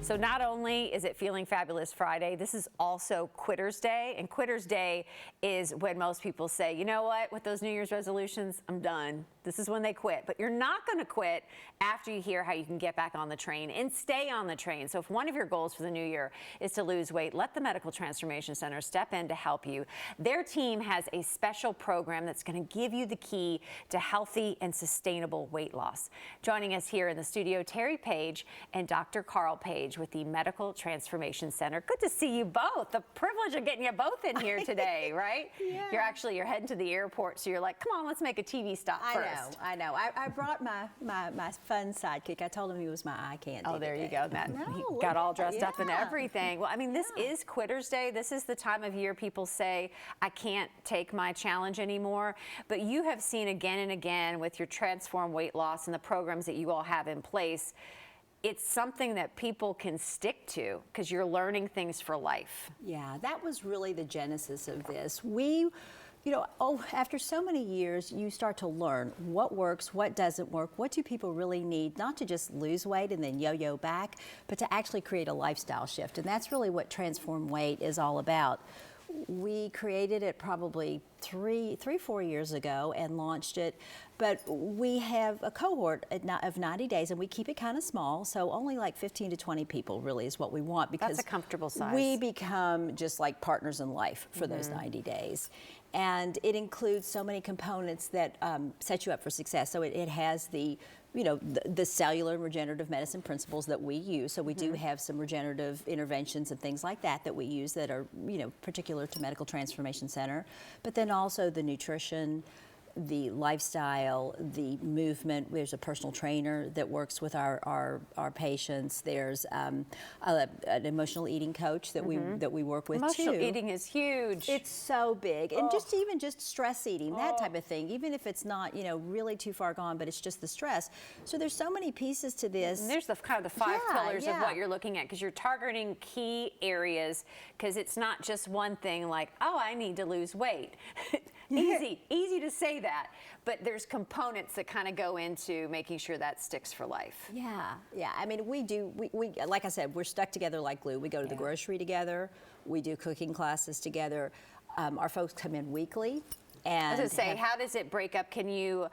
So not only is it Feeling Fabulous Friday, this is also Quitter's Day. And Quitter's Day is when most people say, you know what, with those New Year's resolutions, I'm done. This is when they quit. But you're not going to quit after you hear how you can get back on the train and stay on the train. So if one of your goals for the new year is to lose weight, let the Medical Transformation Center step in to help you. Their team has a special program that's going to give you the key to healthy and sustainable weight loss. Joining us here in the studio, Terry Page and Dr. Carl Page with the Medical Transformation Center. Good to see you both. The privilege of getting you both in here today, right? Yeah. You're heading to the airport, so you're like, come on, let's make a TV stop first. I know. I brought my fun sidekick. I told him he was my eye candy. Oh, there you go. He No, got all dressed up and yeah. everything. Well, I mean, this is Quitter's Day. This is the time of year people say, I can't take my challenge anymore. But you have seen again and again with your Transform Weight Loss and the programs that you all have in place, it's something that people can stick to because you're learning things for life. Yeah, that was really the genesis of this. After so many years, you start to learn what works, what doesn't work, what do people really need, not to just lose weight and then yo-yo back, but to actually create a lifestyle shift. And that's really what Transform Weight is all about. We created it probably 4 years ago and launched it, but we have a cohort of 90 days and we keep it kind of small, so only like 15 to 20 people really is what we want, because that's a comfortable size. We become just like partners in life for those 90 days. And it includes so many components that set you up for success. So it has the cellular and regenerative medicine principles that we use. So we do have some regenerative interventions and things like that we use that are, particular to Medical Transformation Center. But then also the nutrition, the lifestyle, the movement. There's a personal trainer that works with our patients. There's an emotional eating coach that we work with too. Emotional eating is huge. It's so big, and just stress eating, that type of thing. Even if it's not really too far gone, but it's just the stress. So there's so many pieces to this. And there's the kind of the five pillars of what you're looking at, because you're targeting key areas. Because it's not just one thing like, oh, I need to lose weight. Easy to say that, but there's components that kind of go into making sure that sticks for life. Yeah. I mean, we like I said, we're stuck together like glue. We go to the grocery together. We do cooking classes together. Our folks come in weekly. And I was going to say, how does it break up? Can you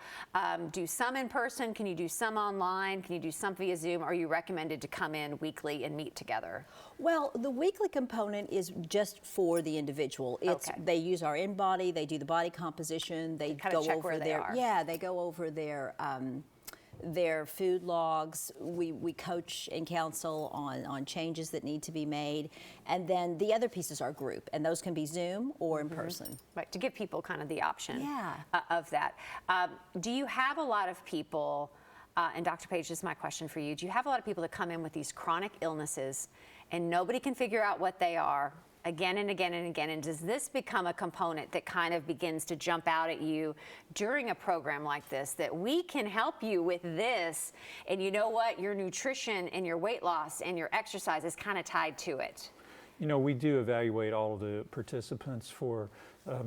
do some in person? Can you do some online? Can you do some via Zoom? Or are you recommended to come in weekly and meet together? Well, the weekly component is just for the individual. They use our InBody. They do the body composition. They go over they go over their food logs. We coach and counsel on changes that need to be made. And then the other pieces are group, and those can be Zoom or in person. Right, to give people kind of the option of that. Do you have a lot of people, and Dr. Page, this is my question for you, do you have a lot of people that come in with these chronic illnesses and nobody can figure out what they are again and again and again? And does this become a component that kind of begins to jump out at you during a program like this, that we can help you with this, and you know what, your nutrition and your weight loss and your exercise is kind of tied to it? We do evaluate all of the participants for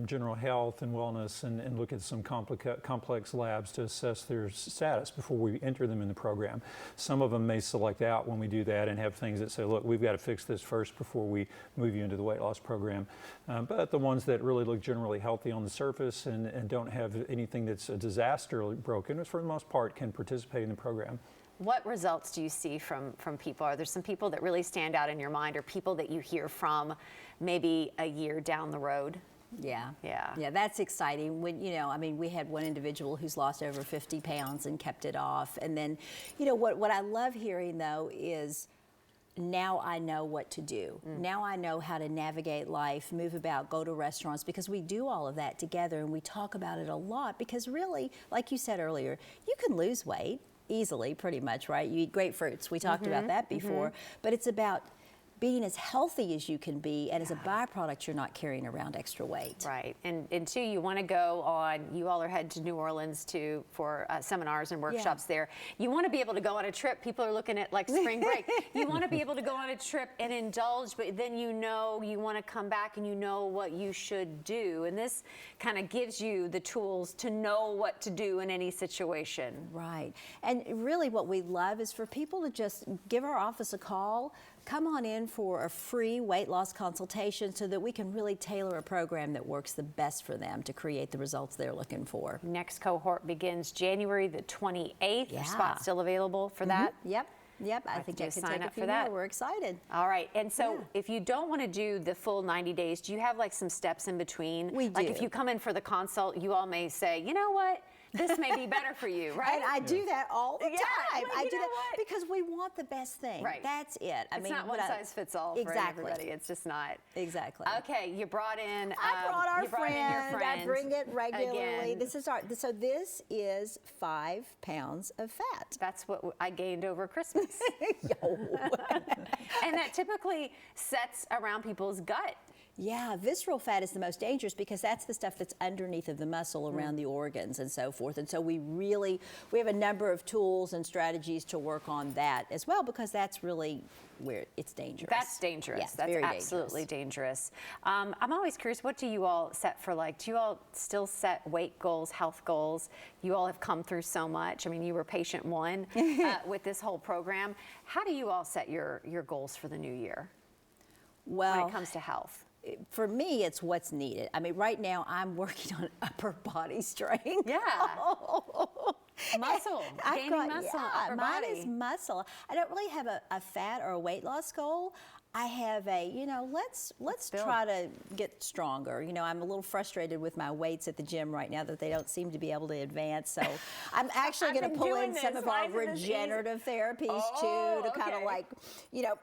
general health and wellness, and look at some complex labs to assess their status before we enter them in the program. Some of them may select out when we do that and have things that say, look, we've got to fix this first before we move you into the weight loss program. But the ones that really look generally healthy on the surface and don't have anything that's a disaster broken, for the most part, can participate in the program. What results do you see from people? Are there some people that really stand out in your mind, or people that you hear from maybe a year down the road? Yeah, that's exciting. When we had one individual who's lost over 50 pounds and kept it off. And then, what I love hearing though is, now I know what to do. Now I know how to navigate life, move about, go to restaurants, because we do all of that together and we talk about it a lot. Because really, like you said earlier, you can lose weight easily, pretty much, right? You eat grapefruits. We talked about that before, but it's about being as healthy as you can be, and as a byproduct, you're not carrying around extra weight. Right, and two, you want to go on, you all are headed to New Orleans for seminars and workshops there. You want to be able to go on a trip. People are looking at like spring break. You want to be able to go on a trip and indulge, but then you want to come back and you know what you should do. And this kind of gives you the tools to know what to do in any situation. Right, and really what we love is for people to just give our office a call, come on in for a free weight loss consultation so that we can really tailor a program that works the best for them to create the results they're looking for. Next cohort begins January the 28th. Yeah. Are spots still available for that? Yep, I think I to can sign take a up few for that. more. We're excited. All right, and so if you don't want to do the full 90 days, do you have like some steps in between? We Like do. if you come in for the consult, you all may say, you know what, this may be better for you, right? And I do that all the Yeah, time. well, I you do know that what? because we want the best thing. Right. That's it. It's not one size fits all for everybody. It's just not. Exactly. Okay, you brought in. I brought our you brought in your friend. I bring it regularly. Again. This is 5 pounds of fat. That's what I gained over Christmas. And that typically sets around people's gut. Yeah, visceral fat is the most dangerous because that's the stuff that's underneath of the muscle around the organs and so forth. And so we have a number of tools and strategies to work on that as well, because that's really where it's dangerous. That's dangerous. Yeah, That's very absolutely dangerous. I'm always curious, what do you all set for, like, do you all still set weight goals, health goals? You all have come through so much. I mean, you were patient one with this whole program. How do you all set your goals for the new year when it comes to health? For me, it's what's needed. I mean, right now I'm working on upper body strength. Yeah. Muscle, gaining muscle, upper mine body. is muscle. I don't really have a fat or a weight loss goal. I have let's try to get stronger. You know, I'm a little frustrated with my weights at the gym right now that they don't seem to be able to advance. So I'm actually going to pull in some of our regenerative therapies too to kind of like,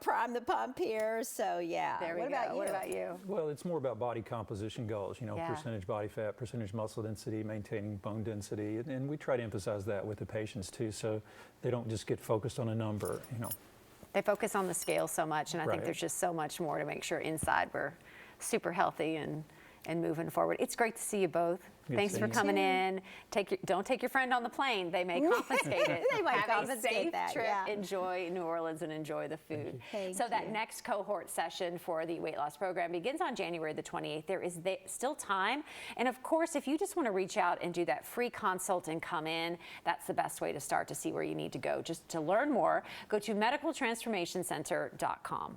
prime the pump here. So yeah. There we go. What about you? Well, it's more about body composition goals, percentage body fat, percentage muscle density, maintaining bone density. And we try to emphasize that with the patients too, so they don't just get focused on a number, They focus on the scale so much, and I think Right. there's just so much more to make sure inside we're super healthy and moving forward. It's great to see you both. Good Thanks to for see you. coming in. Don't take your friend on the plane. They may confiscate it. They might Have confiscate a safe that, trip. yeah. Enjoy New Orleans and enjoy the food. Thank So that you. next cohort session for the weight loss program begins on January the 28th. There is still time. And of course, if you just want to reach out and do that free consult and come in, that's the best way to start to see where you need to go. Just to learn more, go to medicaltransformationcenter.com.